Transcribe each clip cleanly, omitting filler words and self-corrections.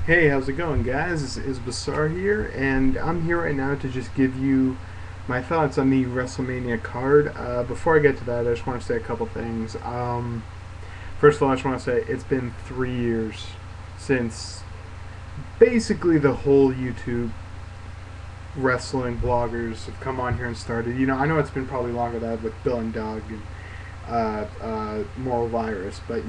Hey, how's it going, guys? This is Basar here, and I'm here right now to just give you my thoughts on the WrestleMania card. Before I get to that, I just want to say a couple things. First of all, I just want to say it's been 3 years since basically the whole YouTube wrestling bloggers have come on here and started. I know it's been probably longer than that with Bill and Doug and Moral Virus, but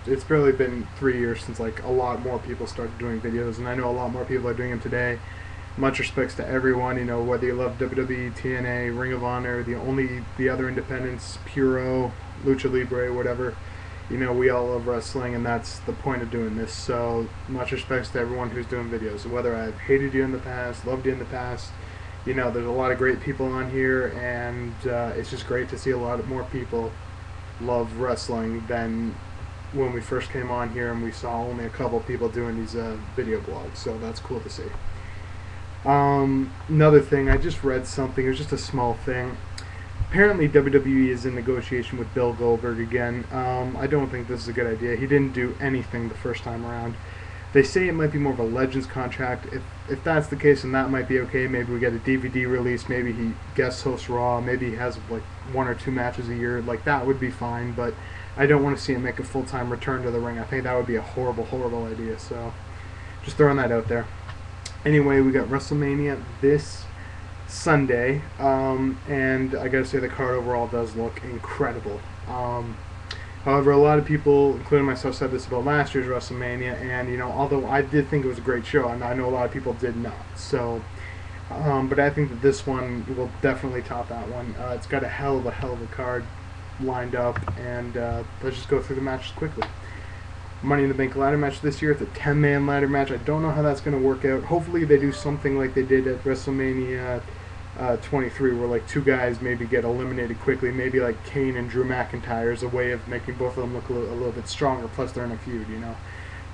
it's barely been 3 years since like a lot more people started doing videos, and I know a lot more people are doing them today. Much respects to everyone, whether you love WWE, TNA, Ring of Honor, the other independents, Puro, Lucha Libre, whatever. We all love wrestling, and that's the point of doing this. So much respects to everyone who's doing videos. Whether I've hated you in the past, loved you in the past, there's a lot of great people on here, and it's just great to see a lot more people love wrestling than when we first came on here and we saw only a couple people doing these video blogs. So that's cool to see. Another thing, I just read something. It was just a small thing. Apparently WWE is in negotiation with Bill Goldberg again. I don't think this is a good idea. He didn't do anything the first time around. They say it might be more of a Legends contract. If that's the case, then that might be okay. Maybe we get a DVD release. Maybe he guest hosts Raw. Maybe he has like 1 or 2 matches a year. Like, that would be fine. But I don't want to see him make a full-time return to the ring. I think that would be a horrible, horrible idea. So just throwing that out there. Anyway, we got WrestleMania this Sunday, and I gotta say the card overall does look incredible. However, a lot of people, including myself, said this about last year's WrestleMania, and although I did think it was a great show, and I know a lot of people did not. So, but I think that this one will definitely top that one. It's got a hell of a card lined up, and let's just go through the matches quickly. Money in the Bank ladder match this year. It's a 10-man ladder match. I don't know how that's going to work out. Hopefully they do something like they did at WrestleMania 23, where like 2 guys maybe get eliminated quickly. Maybe like Kane and Drew McIntyre is a way of making both of them look a little bit stronger. Plus they're in a feud,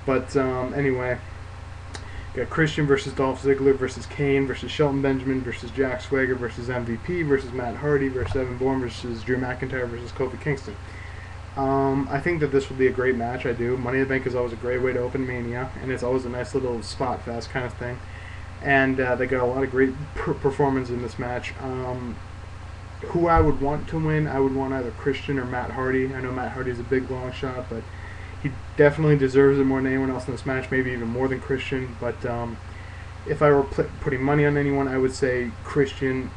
But anyway, got Christian versus Dolph Ziggler versus Kane versus Shelton Benjamin versus Jack Swagger versus MVP versus Matt Hardy versus Evan Bourne versus Drew McIntyre versus Kofi Kingston. I think that this will be a great match. I do. Money in the Bank is always a great way to open Mania, and it's always a nice little spot fest kind of thing. And they got a lot of great performance in this match. Who I would want to win, I would want either Christian or Matt Hardy. I know Matt Hardy's a big long shot, but he definitely deserves it more than anyone else in this match, maybe even more than Christian. But if I were putting money on anyone, I would say Christian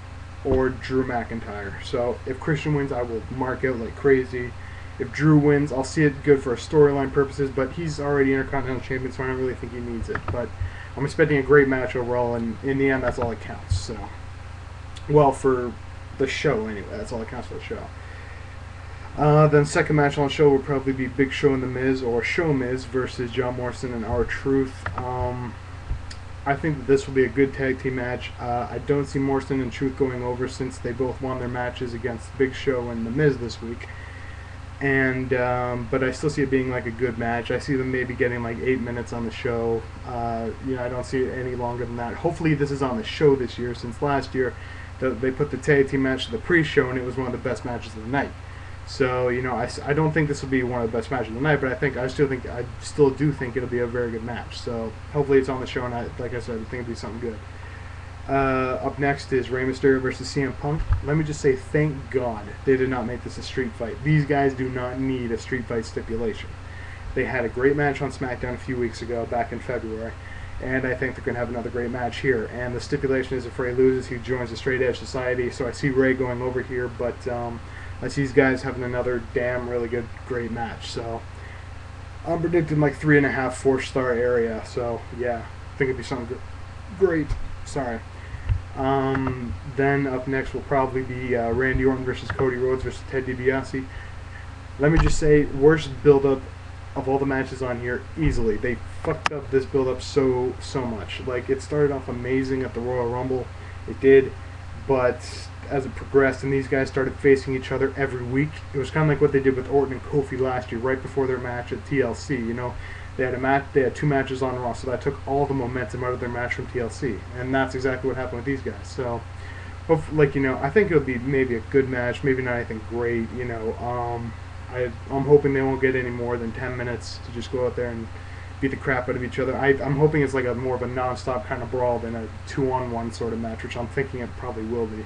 or Drew McIntyre. So if Christian wins, I will mark out like crazy. If Drew wins, I'll see it good for storyline purposes, but he's already Intercontinental Champion, so I don't really think he needs it. But I'm expecting a great match overall, and in the end, that's all that counts. So, well, for the show anyway, that's all that counts for the show. Then second match on the show will probably be Big Show and The Miz, or Show Miz versus John Morrison and R-Truth. I think that this will be a good tag team match. I don't see Morrison and Truth going over since they both won their matches against Big Show and The Miz this week. And but I still see it being like a good match. I see them maybe getting like 8 minutes on the show. I don't see it any longer than that. Hopefully this is on the show this year, since last year they put the tag team match to the pre-show, and it was one of the best matches of the night. So I don't think this will be one of the best matches of the night, but I still do think it'll be a very good match. So hopefully it's on the show, and like I said, I think it'll be something good. Up next is Rey Mysterio versus CM Punk. Let me just say, thank God they did not make this a street fight. These guys do not need a street fight stipulation. They had a great match on SmackDown a few weeks ago, back in February, and I think they're going to have another great match here. And the stipulation is if Rey loses, he joins the Straight Edge Society. So I see Rey going over here, but I see these guys having another damn really good, great match. So I'm predicting like 3.5, 4-star area. So yeah, I think it'd be something great. Sorry. Then up next will probably be Randy Orton versus Cody Rhodes versus Ted DiBiase. Let me just say, worst build-up of all the matches on here, easily. They fucked up this build-up so much. Like, it started off amazing at the Royal Rumble. It did, but as it progressed and these guys started facing each other every week, it was kind of like what they did with Orton and Kofi last year, right before their match at TLC. They had 2 matches on Raw, so that took all the momentum out of their match from TLC, and that's exactly what happened with these guys. So, I think it'll be maybe a good match, maybe not anything great. I'm hoping they won't get any more than 10 minutes to just go out there and beat the crap out of each other. I'm hoping it's like a more of a non-stop kind of brawl than a 2-on-1 sort of match, which I'm thinking it probably will be.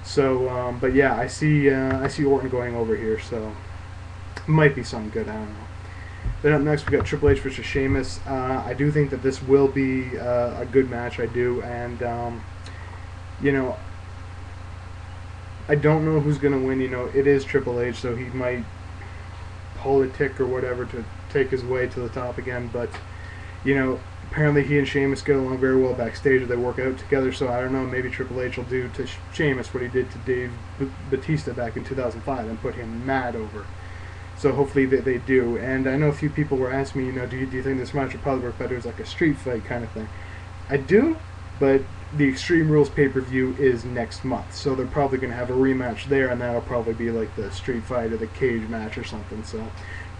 So, but yeah, I see Orton going over here, so it might be something good. I don't know. Then up next we got Triple H versus Shaemus. I do think that this will be a good match. I do, and you know, I don't know who's gonna win. You know, it is Triple H, so he might pull a tick or whatever to take his way to the top again. But you know, apparently he and Shaemus get along very well backstage, or they work out together. So I don't know. Maybe Triple H will do to Shaemus what he did to Batista back in 2005 and put him mad over. So hopefully they do. And I know a few people were asking me, you know, do you think this match would probably work better as like a street fight kind of thing? I do, but the Extreme Rules pay-per-view is next month, so they're probably going to have a rematch there, and that'll probably be like the street fight or the cage match or something. So,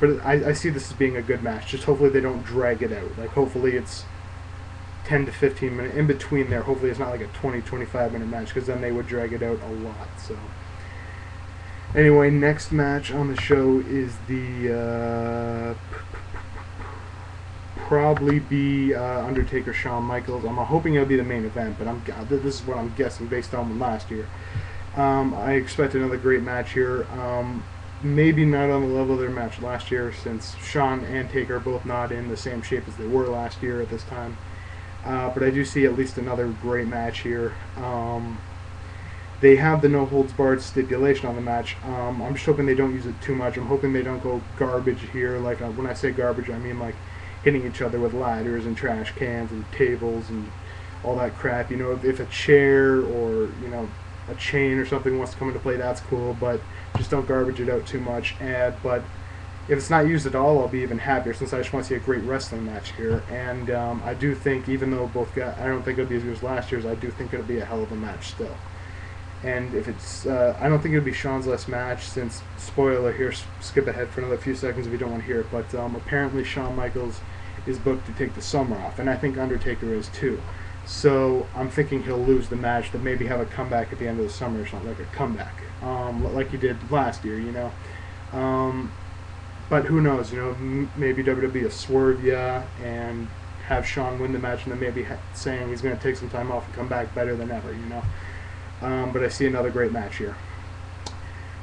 but I see this as being a good match. Just hopefully they don't drag it out. Like hopefully it's 10 to 15 minutes in between there. Hopefully it's not like a 20-25 minute match, because then they would drag it out a lot. So anyway, next match on the show is the probably be Undertaker, Shawn Michaels. I'm hoping it'll be the main event, but this is what I'm guessing based on last year. I expect another great match here. Maybe not on the level of their match last year, since Shawn and Taker are both not in the same shape as they were last year at this time. But I do see at least another great match here. They have the no-holds-barred stipulation on the match. I'm just hoping they don't use it too much. I'm hoping they don't go garbage here. Like when I say garbage, I mean like hitting each other with ladders and trash cans and tables and all that crap. You know, if a chair or, you know, a chain or something wants to come into play, that's cool, but just don't garbage it out too much. But if it's not used at all, I'll be even happier, since I just want to see a great wrestling match here. And I do think, even though both guys, I don't think it'll be as good as last year's, I do think it'll be a hell of a match still. And if it's, I don't think it'll be Shawn's last match, since, spoiler here, skip ahead for another few seconds if you don't want to hear it, but apparently Shawn Michaels is booked to take the summer off, and I think Undertaker is too. So I'm thinking he'll lose the match, but maybe have a comeback at the end of the summer or something, like a comeback, like he did last year, you know. But who knows, you know, maybe WWE will swerve and have Shawn win the match, and then maybe saying he's going to take some time off and come back better than ever, you know. But I see another great match here.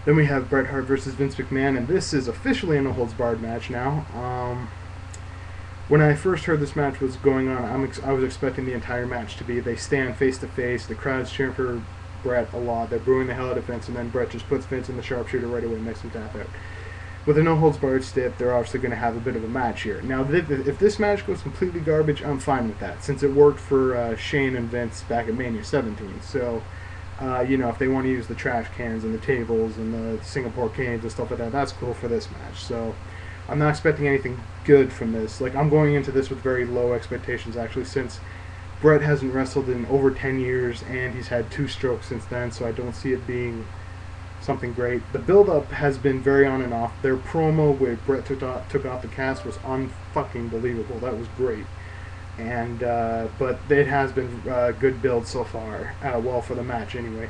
Then we have Bret Hart versus Vince McMahon, and this is officially a no-holds-barred match now. When I first heard this match was going on, I was expecting the entire match to be they stand face-to-face, the crowd's cheering for Bret a lot, they're booing the hell out of Vince, and then Bret just puts Vince in the sharpshooter right away and makes him tap out. With a no-holds-barred stip, they're obviously going to have a bit of a match here. Now, if this match goes completely garbage, I'm fine with that, since it worked for Shane and Vince back at Mania 17. So, you know, if they want to use the trash cans and the tables and the Singapore canes and stuff like that, that's cool for this match. So I'm not expecting anything good from this. Like, I'm going into this with very low expectations, actually, since Bret hasn't wrestled in over 10 years, and he's had 2 strokes since then, so I don't see it being something great. The build-up has been very on and off. Their promo where Bret took off the cast was unfucking believable. That was great. And but it has been good build so far, well, for the match anyway.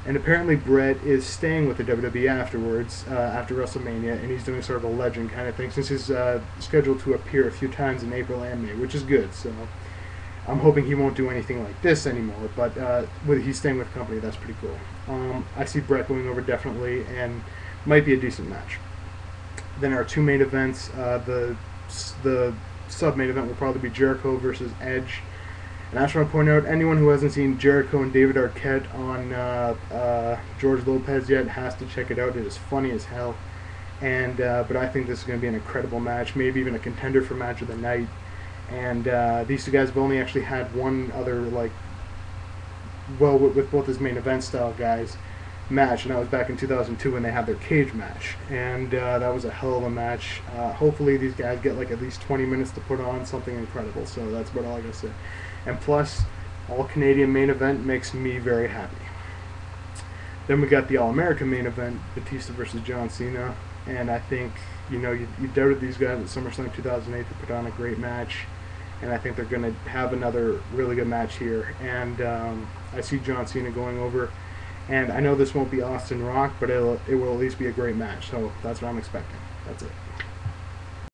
And apparently Bret is staying with the WWE afterwards, after WrestleMania, and he's doing sort of a legend kind of thing, since he's scheduled to appear a few times in April and May, which is good. So I'm hoping he won't do anything like this anymore, but he's staying with the company, that's pretty cool. I see Bret going over definitely, and might be a decent match. Then our 2 main events, the sub-main event will probably be Jericho versus Edge. And I just want to point out, anyone who hasn't seen Jericho and David Arquette on George Lopez yet has to check it out. It is funny as hell. And but I think this is going to be an incredible match, maybe even a contender for match of the night. And these 2 guys have only actually had one other, like, well, with both his main event style guys, match, and that was back in 2002 when they had their cage match. And that was a hell of a match. Hopefully these guys get like at least 20 minutes to put on something incredible. So that's what all I gotta say. And plus, all Canadian main event makes me very happy. Then we got the All-American main event, Batista versus John Cena. And I think, you know, you doubted these guys at SummerSlam 2008 to put on a great match. And I think they're going to have another really good match here. And I see John Cena going over. And I know this won't be Austin Rock, but it will at least be a great match. So that's what I'm expecting. That's it.